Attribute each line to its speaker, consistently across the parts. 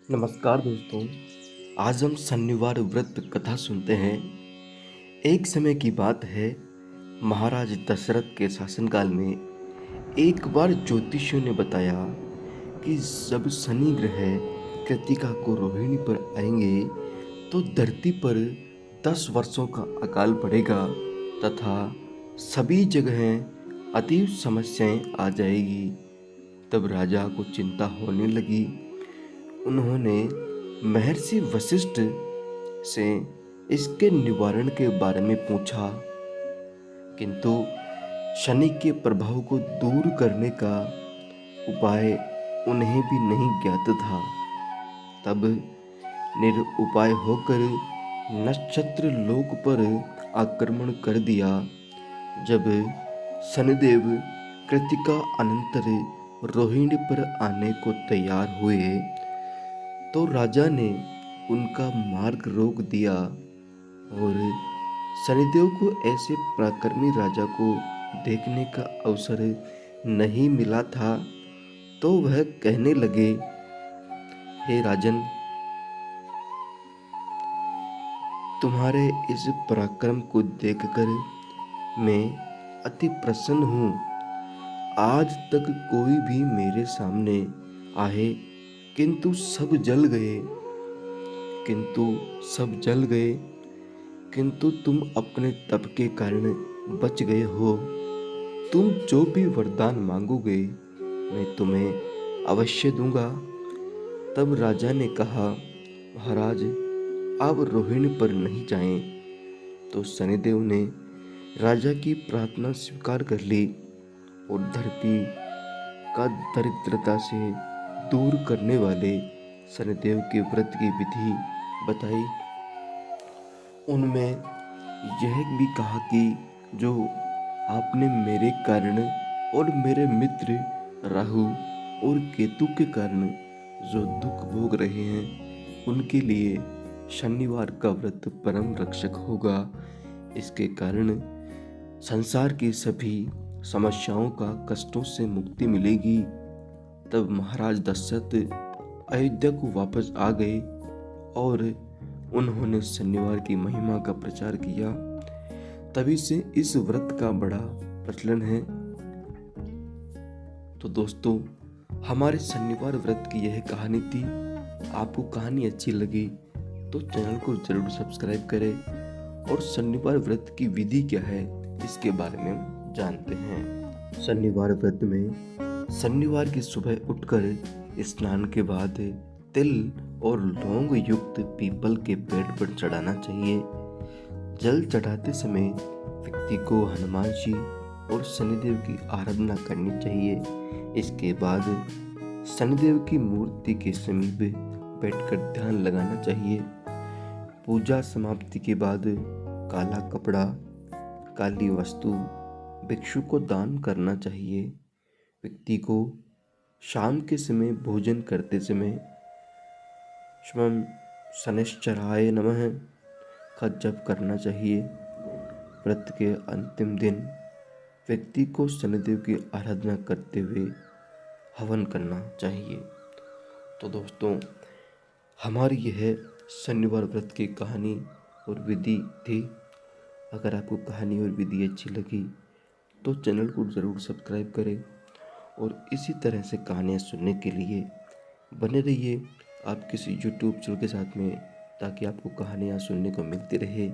Speaker 1: नमस्कार दोस्तों। आज हम शनिवार व्रत कथा सुनते हैं। एक समय की बात है, महाराज दशरथ के शासनकाल में एक बार ज्योतिषियों ने बताया कि जब शनि ग्रह कृतिका को रोहिणी पर आएंगे तो धरती पर 10 वर्षों का अकाल पड़ेगा तथा सभी जगह अतीव समस्याएं आ जाएगी। तब राजा को चिंता होने लगी। उन्होंने महर्षि वशिष्ठ से इसके निवारण के बारे में पूछा, किंतु शनि के प्रभाव को दूर करने का उपाय उन्हें भी नहीं ज्ञात था। तब निरुपाय होकर नक्षत्र लोक पर आक्रमण कर दिया। जब शनिदेव कृतिका अनंतर रोहिणी पर आने को तैयार हुए तो राजा ने उनका मार्ग रोक दिया और शनिदेव को ऐसे पराक्रमी राजा को देखने का अवसर नहीं मिला था। तो वह कहने लगे, हे राजन, तुम्हारे इस पराक्रम को देखकर मैं अति प्रसन्न हूँ। आज तक कोई भी मेरे सामने आए किंतु सब जल गए, किंतु तुम अपने तप के कारण बच गए हो। तुम जो भी वरदान मांगोगे मैं तुम्हें अवश्य दूंगा। तब राजा ने कहा, महाराज आप रोहिणी पर नहीं जाएं। तो शनिदेव ने राजा की प्रार्थना स्वीकार कर ली और धरती का दरिद्रता से दूर करने वाले शनिदेव के व्रत की विधि बताई। उनमें यह भी कहा कि जो आपने मेरे कारण और मेरे मित्र राहु और केतु के कारण जो दुख भोग रहे हैं उनके लिए शनिवार का व्रत परम रक्षक होगा। इसके कारण संसार की सभी समस्याओं का कष्टों से मुक्ति मिलेगी। तब महाराज दशरथ अयोध्या को वापस आ गए और उन्होंने शनिवार की महिमा का प्रचार किया। तभी से इस व्रत का बड़ा प्रचलन है। तो दोस्तों, हमारे शनिवार व्रत की यह कहानी थी। आपको कहानी अच्छी लगी तो चैनल को जरूर सब्सक्राइब करें और शनिवार व्रत की विधि क्या है इसके बारे में जानते हैं। शनिवार व्रत में शनिवार की सुबह उठकर स्नान के बाद तिल और लौंग युक्त पीपल के पेड़ पर चढ़ाना चाहिए। जल चढ़ाते समय व्यक्ति को हनुमान जी और शनिदेव की आराधना करनी चाहिए। इसके बाद शनिदेव की मूर्ति के समीप बैठकर ध्यान लगाना चाहिए। पूजा समाप्ति के बाद काला कपड़ा, काली वस्तु भिक्षु को दान करना चाहिए। व्यक्ति को शाम के समय भोजन करते समय शिवम शनैश्चराय नमः का जप करना चाहिए। व्रत के अंतिम दिन व्यक्ति को शनिदेव की आराधना करते हुए हवन करना चाहिए। तो दोस्तों, हमारी यह शनिवार व्रत की कहानी और विधि थी। अगर आपको कहानी और विधि अच्छी लगी तो चैनल को ज़रूर सब्सक्राइब करें और इसी तरह से कहानियाँ सुनने के लिए बने रहिए आप किसी यूट्यूब चैनल के साथ में, ताकि आपको कहानियाँ सुनने को मिलती रहे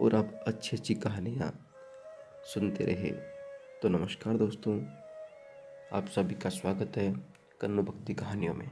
Speaker 1: और आप अच्छी अच्छी कहानियाँ सुनते रहे। तो नमस्कार दोस्तों, आप सभी का स्वागत है कन्नड़ भक्ति कहानियों में।